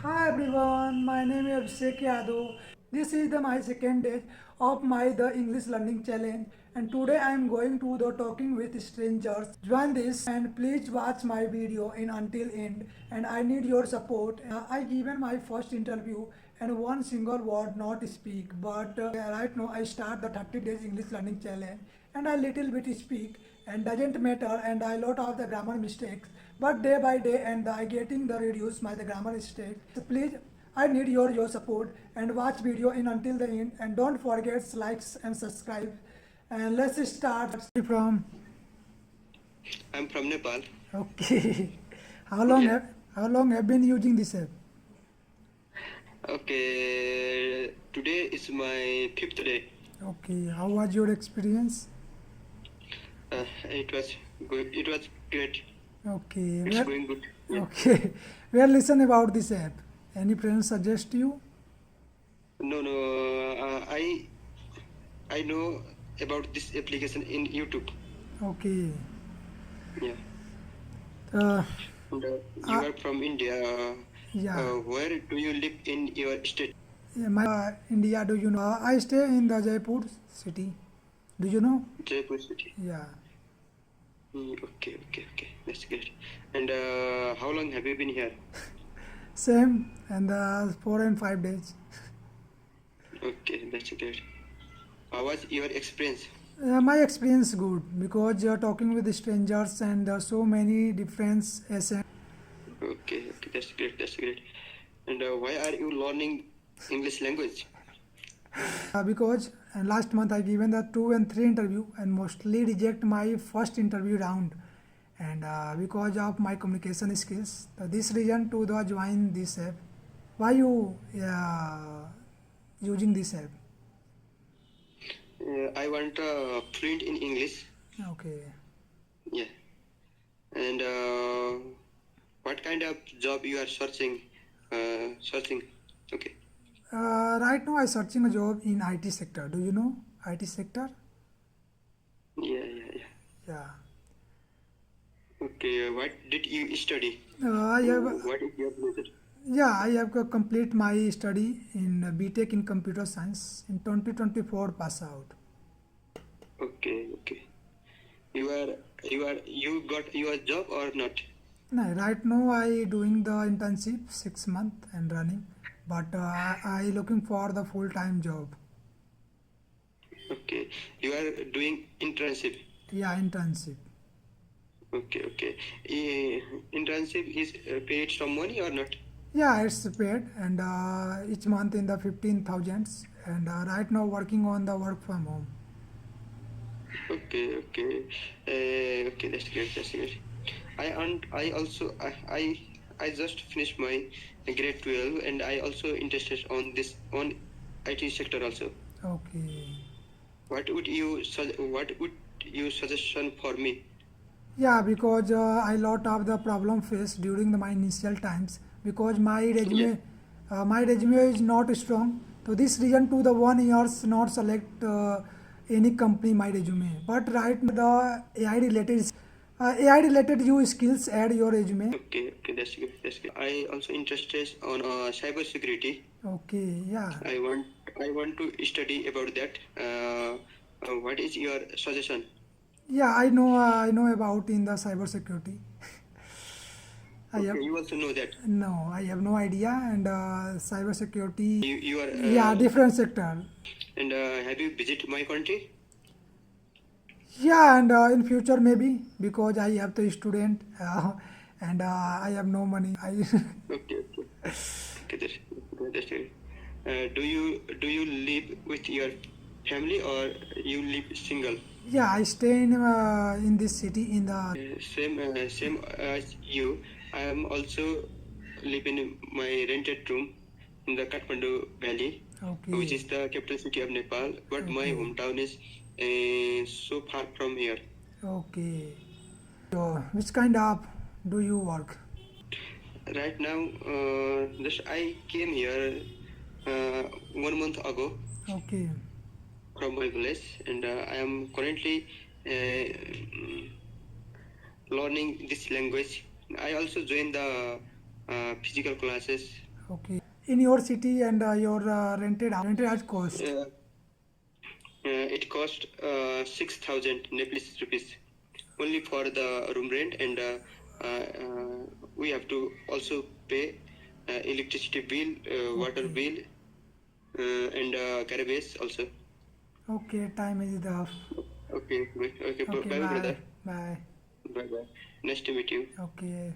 Hi everyone, my name is EnglishAbhiYadav. This is my second day of my the English learning challenge, and today I am going to the talking with strangers. Join this and please watch my video in until end, and I need your support. I given my first interview and one single word not speak, but right now I start the 30 days English learning challenge, and I little bit speak and doesn't matter, and I lot of the grammar mistakes, but day by day and I getting the reduce my the grammar mistake. So please, I need your support and watch video in until the end, and don't forget likes and subscribe, and let's start from. I'm from Nepal. Okay. Yeah. How long have been using this app? Okay. Today is my fifth day. Okay, how was your experience? It was good. It was great. Okay, It's going good. Yeah. okay, where listen about this app? Any friends suggest you? No, no. I know about this application in YouTube. Okay. Yeah. Uh, And, you uh, are from India. yeah. Where do you live in your state? Yeah, my India, do you know? I stay in the Jaipur city. Do you know? Jaipur city. Yeah. Okay, okay, okay. That's great. And how long have you been here? Same, and 4 and 5 days. Okay, that's great. How was your experience? My experience good because you're talking with strangers and so many different accents. Okay, okay, that's great, that's great. And why are you learning English language? Because last month I given the 2 and 3 interview and mostly reject my first interview round, and because of my communication skills. This reason to the join this app. Why you using this app? I want fluent in English. Okay. Yeah. And what kind of job you are searching? Searching. Okay. Right now I searching a job in IT sector. Do you know IT sector? Yeah, yeah, yeah. Yeah. Okay. What did you study? I have What is your major? Yeah, I have complete my study in BTech in computer science in 2024 pass out. Okay, okay. You got your job or not? No, right now I doing the internship 6 month and running, but I looking for the full time job. Okay. You are doing internship. Yeah, internship. Okay, okay. Internship is paid some money or not? Yeah, it's paid and each month in the 15,000s, and right now working on the work from home. Okay, okay. Okay, that's great, that's great. I also I just finished my grade 12 and I also interested on this on IT sector also. Okay. What would you suggestion for me? Yeah, because I lot of the problem faced during my initial times because Yeah. my resume is not strong. So this reason to the 1 years not select any company my resume. But right now the AI related you skills add your resume. Okay, okay, that's good, that's good. I also interested on cyber security. Okay, yeah, I want to study about that. What is your suggestion? yeah. I know about in the cyber security. I have Okay, you also know that. no, I have no idea, and cyber security. You are Yeah, different sector. and have you visited my country? Yeah, and in future maybe because I have the student and I have no money. I Okay, okay, okay. That's great. Do you live with your family or you live single? yeah, I stay in this city in the. Same as you. I am also living in my rented room in the Kathmandu Valley, which Okay, is the capital city of Nepal. But my okay, hometown is so far from here. okay. So, which kind of do you work? Right now, just I came here 1 month ago Okay, from my village, and I am currently learning this language. I also joined the physical classes Okay. In your city and your rented house cost. It cost 6,000 Nepalese rupees only for the room rent, and we have to also pay electricity bill, water Okay. bill, and garbage also. Okay, time is up. Okay, okay, Okay, bye, bye. brother. Bye. Bye, bye. Nice to meet you. Okay.